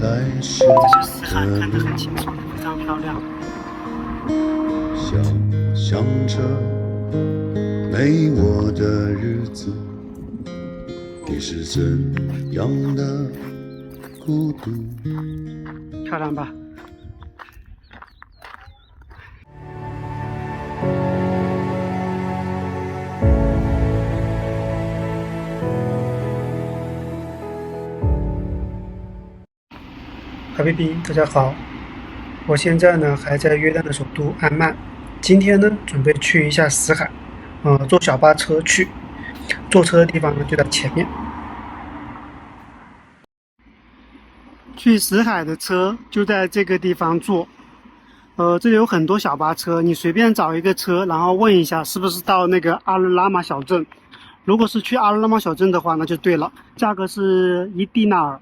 来时看得很清楚，非常漂亮。想着没我的日子，你是怎样的孤独？漂亮吧？哈贝比，大家好，我现在呢还在约旦的首都安曼，今天呢准备去一下死海，坐小巴车去，坐车的地方呢就在前面。去死海的车就在这个地方坐，这里有很多小巴车，你随便找一个车，然后问一下是不是到那个阿勒拉玛小镇。如果是去阿勒拉玛小镇的话，那就对了，价格是1迪纳尔。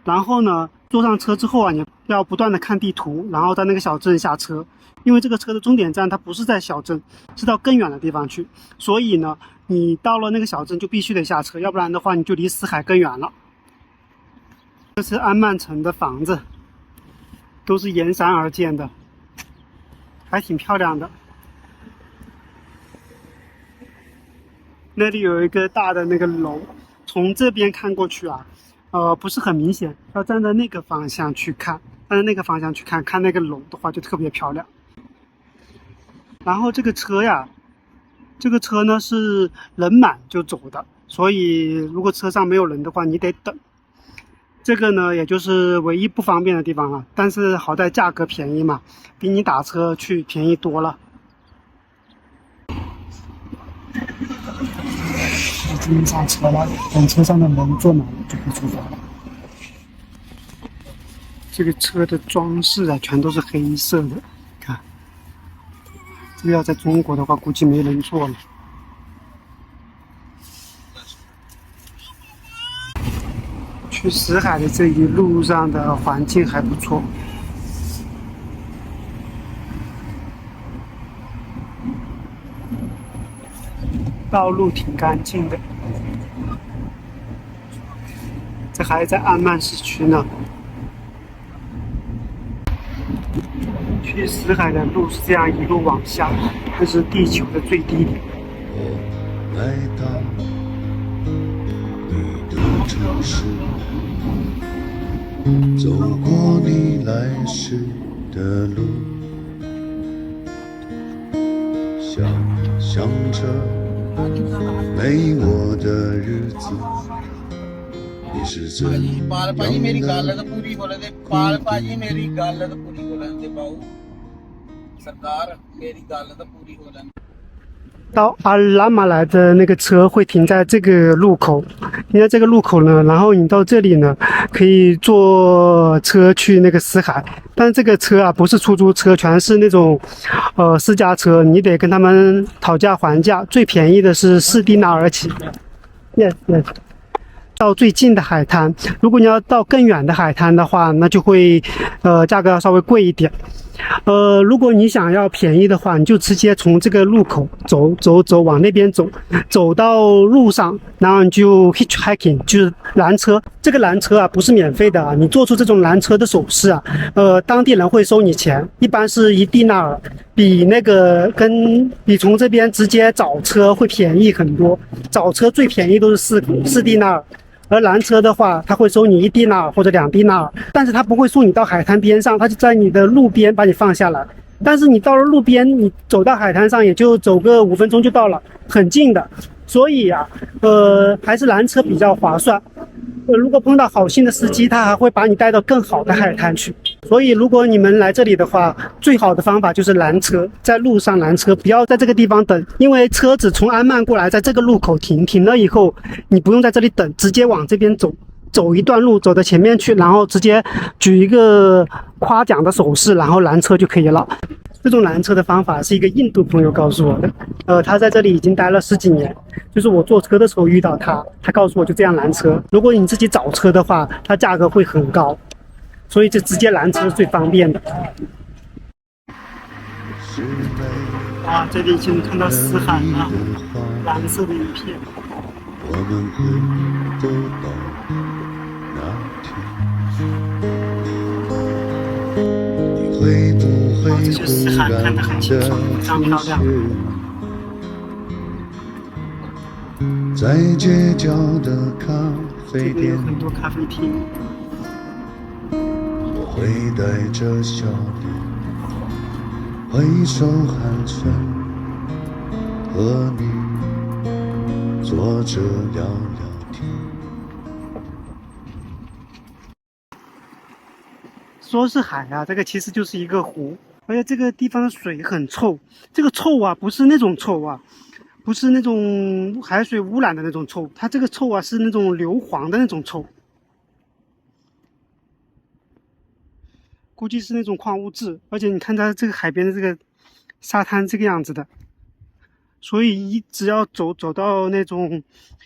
然后呢，坐上车之后啊，你要不断的看地图，然后在那个小镇下车，因为这个车的终点站它不是在小镇，是到更远的地方去，所以呢，你到了那个小镇就必须得下车，要不然的话你就离死海更远了。这是安曼城的房子，都是沿山而建的，还挺漂亮的。那里有一个大的那个楼，从这边看过去啊，不是很明显，要站在那个方向去看，站在那个方向去看，看那个楼的话就特别漂亮。然后这个车呀，这个车呢是人满就走的，所以如果车上没有人的话，你得等。这个呢，也就是唯一不方便的地方了，但是好在价格便宜嘛，比你打车去便宜多了。已经上车了，等车上的人坐满了就可以出发了。这个车的装饰啊，全都是黑色的，看，这个要在中国的话，估计没人坐了。去死海的这一路上的环境还不错，道路挺干净的。这还在安曼市区呢。去死海的路是这样一路往下，这是地球的最低点。我来到你的城市，走过你来时的路，想着没我的日子，你是怎样的孤独？到阿拉马来的那个车会停在这个路口，停在这个路口呢，然后你到这里呢，可以坐车去那个死海，但这个车啊不是出租车，全是那种私家车，你得跟他们讨价还价，最便宜的是4迪纳尔起。Yes. 到最近的海滩，如果你要到更远的海滩的话，那就会价格要稍微贵一点。如果你想要便宜的话，你就直接从这个路口走往那边走，走到路上，然后你就 hitchhiking， 就是拦车。这个拦车啊不是免费的啊，你做出这种拦车的手势啊，当地人会收你钱，一般是1迪纳尔，比从这边直接找车会便宜很多。找车最便宜都是4迪纳尔。而拦车的话，他会收你1迪纳尔或者2迪纳尔，但是他不会送你到海滩边上，他就在你的路边把你放下来。但是你到了路边，你走到海滩上也就走个5分钟就到了，很近的。所以啊，还是拦车比较划算。如果碰到好心的司机，他还会把你带到更好的海滩去。所以如果你们来这里的话，最好的方法就是拦车，在路上拦车，不要在这个地方等，因为车子从安曼过来，在这个路口停了以后，你不用在这里等，直接往这边走一段路，走到前面去，然后直接举一个夸奖的手势，然后拦车就可以了。这种拦车的方法是一个印度朋友告诉我的，他在这里已经待了10几年，就是我坐车的时候遇到他告诉我就这样拦车。如果你自己找车的话，它价格会很高，所以就直接拦车是最方便的。哇，这里已经看到死海了，蓝色的一片。我们会走到哪天？会不会这些死海看得很清楚，非常漂亮。在街角的咖这啡店，边有很多咖啡厅。我会带着笑脸，挥手寒暄，和你坐着聊聊天。说是海啊，这个其实就是一个湖，而且这个地方的水很臭。这个臭啊，不是那种臭啊，不是那种海水污染的那种臭，它这个臭啊是那种硫磺的那种臭，估计是那种矿物质。而且你看它这个海边的这个沙滩这个样子的，所以只要走到那种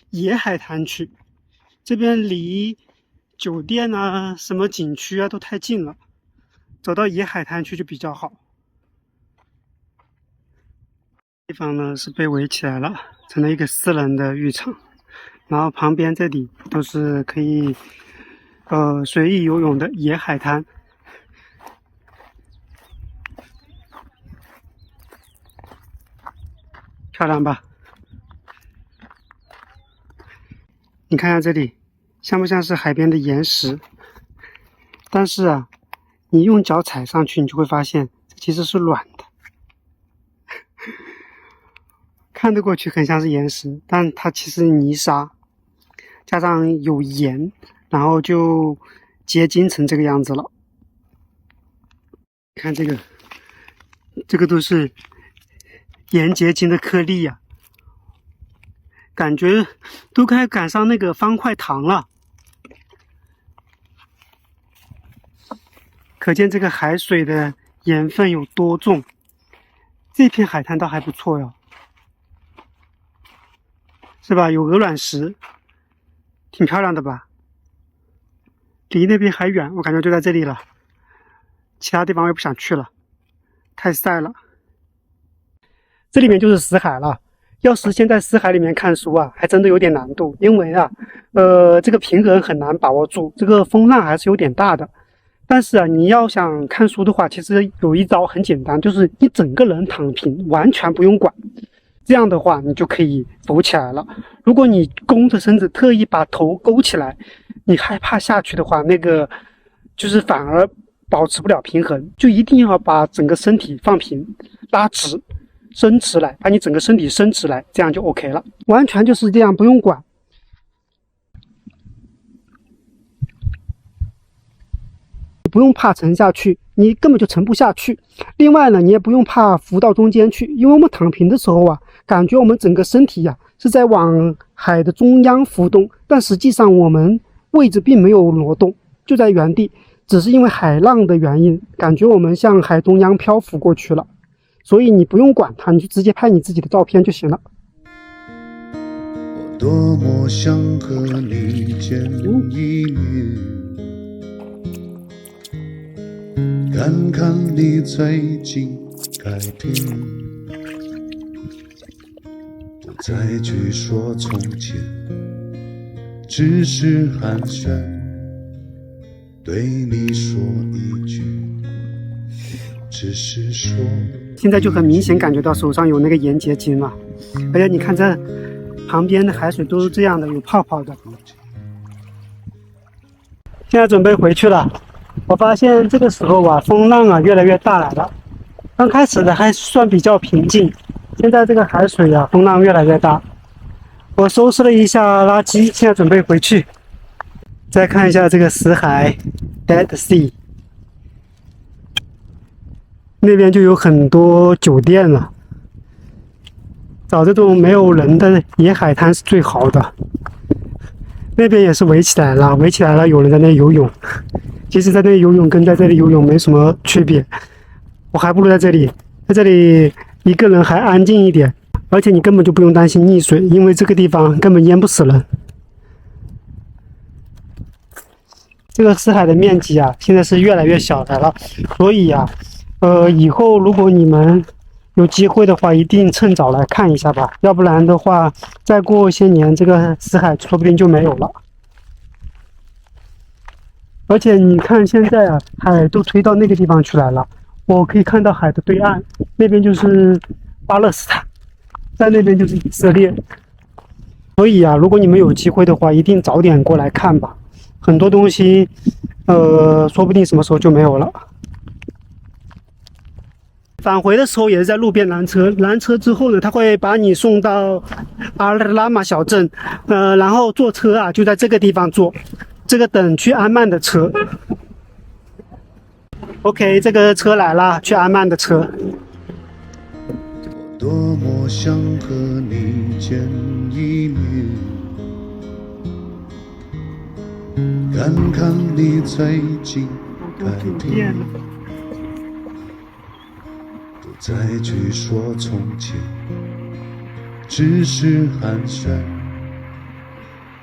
野海滩去，这边离酒店啊、什么景区啊都太近了，走到野海滩去就比较好。地方呢是被围起来了，成了一个私人的浴场，然后旁边这里都是可以随意游泳的野海滩。漂亮吧？你看看这里，像不像是海边的岩石？但是啊，你用脚踩上去，你就会发现这其实是软的。看得过去很像是岩石，但它其实泥沙，加上有盐，然后就结晶成这个样子了。看这个都是盐结晶的颗粒呀，感觉都快赶上那个方块糖了。可见这个海水的盐分有多重。这片海滩倒还不错哟，是吧？有鹅卵石，挺漂亮的吧？离那边还远，我感觉就在这里了，其他地方我也不想去了，太晒了。这里面就是死海了。要实现在死海里面看书啊，还真的有点难度，因为啊，这个平衡很难把握住，这个风浪还是有点大的。但是啊，你要想看书的话，其实有一招很简单，就是你整个人躺平，完全不用管。这样的话，你就可以浮起来了。如果你弓着身子，特意把头勾起来，你害怕下去的话，那个就是反而保持不了平衡。就一定要把整个身体放平，拉直，伸直来，把你整个身体伸直来，这样就 OK 了。完全就是这样，不用管。不用怕沉下去，你根本就沉不下去。另外呢，你也不用怕浮到中间去，因为我们躺平的时候啊，感觉我们整个身体呀是在往海的中央浮动，但实际上我们位置并没有挪动，就在原地，只是因为海浪的原因，感觉我们向海中央漂浮过去了。所以你不用管它，你就直接拍你自己的照片就行了。我多么想和你见一面，看看你最近改变，不再去说从前，只是寒暄，对你说一句，只是说。现在就很明显感觉到手上有那个盐结晶了，而且你看这旁边的海水都是这样的，有泡泡的。现在准备回去了。我发现这个时候啊，风浪啊越来越大来了。刚开始的还算比较平静，现在这个海水啊，风浪越来越大。我收拾了一下垃圾，现在准备回去。再看一下这个死海 ，Dead Sea， 那边就有很多酒店了。找这种没有人的野海滩是最好的。那边也是围起来了，围起来了，有人在那游泳。其实，在那里游泳跟在这里游泳没什么区别，我还不如在这里一个人还安静一点，而且你根本就不用担心溺水，因为这个地方根本淹不死人。这个死海的面积啊，现在是越来越小来了，所以啊，以后如果你们有机会的话，一定趁早来看一下吧，要不然的话，再过一些年，这个死海说不定就没有了。而且你看现在啊，海都推到那个地方去来了，我可以看到海的对岸，那边就是巴勒斯坦，在那边就是以色列。所以啊，如果你们有机会的话，一定早点过来看吧。很多东西，说不定什么时候就没有了。返回的时候也是在路边拦车，拦车之后呢，他会把你送到阿尔拉玛小镇，然后坐车啊就在这个地方坐，这个等去安曼的车。OK， 这个车来了，去安曼的车。我多么想和你见一面，看看你最近改变。不再去说从前，只是寒暄，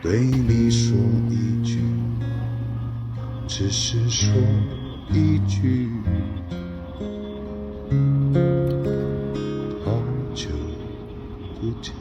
对你说一句，只是说一句，好久不见。